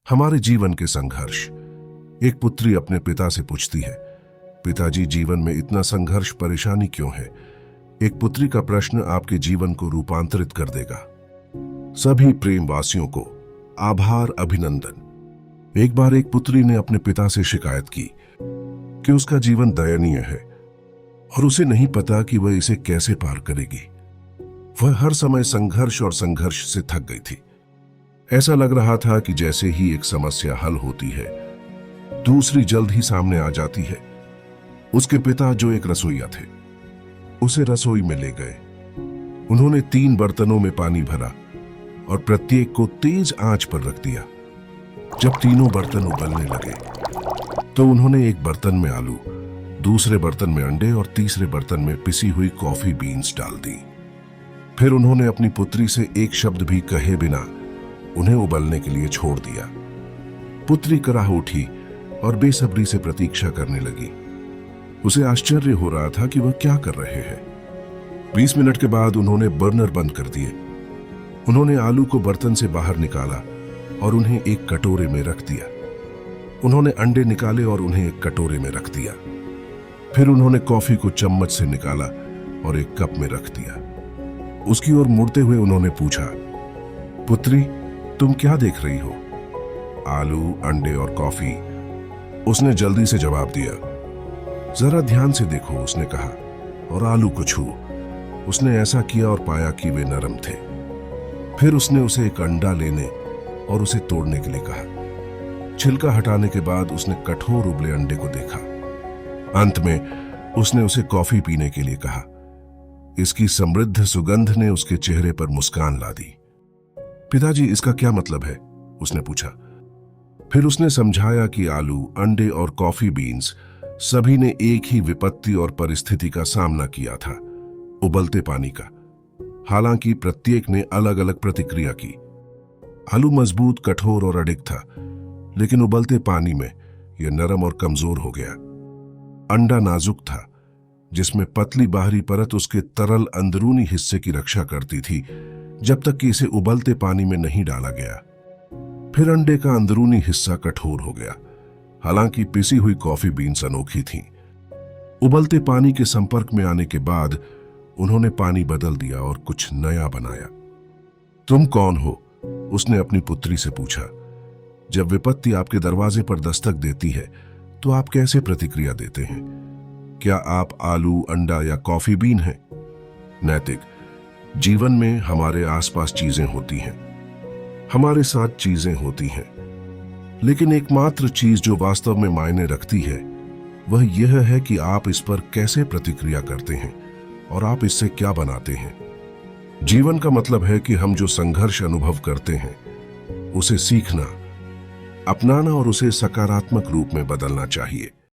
हमारे जीवन के संघर्ष। एक पुत्री अपने पिता से पूछती है, पिताजी, जीवन में इतना संघर्ष, परेशानी क्यों है? एक पुत्री का प्रश्न आपके जीवन को रूपांतरित कर देगा। सभी प्रेमवासियों को आभार, अभिनंदन। एक बार एक पुत्री ने अपने पिता से शिकायत की कि उसका जीवन दयनीय है और उसे नहीं पता कि वह इसे कैसे पार करेगी। वह हर समय संघर्ष और संघर्ष से थक गई थी। ऐसा लग रहा था कि जैसे ही एक समस्या हल होती है, दूसरी जल्द ही सामने आ जाती है। उसके पिता, जो एक रसोइया थे, उसे रसोई में ले गए। उन्होंने 3 बर्तनों में पानी भरा और प्रत्येक को तेज आंच पर रख दिया। जब तीनों बर्तन उबलने लगे तो उन्होंने एक बर्तन में आलू, दूसरे बर्तन में अंडे और तीसरे बर्तन में पिसी हुई कॉफी बीन्स डाल दी। फिर उन्होंने अपनी पुत्री से एक शब्द भी कहे बिना उन्हें उबलने के लिए छोड़ दिया। पुत्री कराह उठी और बेसब्री से प्रतीक्षा करने लगी। उसे आश्चर्य हो रहा था कि वह क्या कर रहे हैं। 20 मिनट के बाद उन्होंने बर्नर बंद कर दिए। उन्होंने आलू को बर्तन से बाहर निकाला और उन्हें एक कटोरे में रख दिया। उन्होंने अंडे निकाले और उन्हें एक कटोरे में रख दिया। फिर उन्होंने कॉफी को चम्मच से निकाला और एक कप में रख दिया। उसकी ओर मुड़ते हुए उन्होंने पूछा, पुत्री, तुम क्या देख रही हो? आलू, अंडे और कॉफी, उसने जल्दी से जवाब दिया। जरा ध्यान से देखो, उसने कहा, और आलू को छू। उसने ऐसा किया और पाया कि वे नरम थे। फिर उसने उसे एक अंडा लेने और उसे तोड़ने के लिए कहा। छिलका हटाने के बाद उसने कठोर उबले अंडे को देखा। अंत में उसने उसे कॉफी पीने के लिए कहा। इसकी समृद्ध सुगंध ने उसके चेहरे पर मुस्कान ला दी। पिताजी, इसका क्या मतलब है? उसने पूछा। फिर उसने समझाया कि आलू, अंडे और कॉफी बीन्स सभी ने एक ही विपत्ति और परिस्थिति का सामना किया था, उबलते पानी का। हालांकि प्रत्येक ने अलग अलग प्रतिक्रिया की। आलू मजबूत, कठोर और अडिग था, लेकिन उबलते पानी में यह नरम और कमजोर हो गया। अंडा नाजुक था, जिसमें पतली बाहरी परत उसके तरल अंदरूनी हिस्से की रक्षा करती थी, जब तक कि इसे उबलते पानी में नहीं डाला गया। फिर अंडे का अंदरूनी हिस्सा कठोर हो गया। हालांकि पिसी हुई कॉफी बीन्स अनोखी थीं। उबलते पानी के संपर्क में आने के बाद उन्होंने पानी बदल दिया और कुछ नया बनाया। तुम कौन हो? उसने अपनी पुत्री से पूछा। जब विपत्ति आपके दरवाजे पर दस्तक देती है तो आप कैसे प्रतिक्रिया देते हैं? क्या आप आलू, अंडा या कॉफी बीन हैं? नैतिक। जीवन में हमारे आसपास चीजें होती हैं, हमारे साथ चीजें होती हैं, लेकिन एकमात्र चीज जो वास्तव में मायने रखती है वह यह है कि आप इस पर कैसे प्रतिक्रिया करते हैं और आप इससे क्या बनाते हैं। जीवन का मतलब है कि हम जो संघर्ष अनुभव करते हैं उसे सीखना, अपनाना और उसे सकारात्मक रूप में बदलना चाहिए।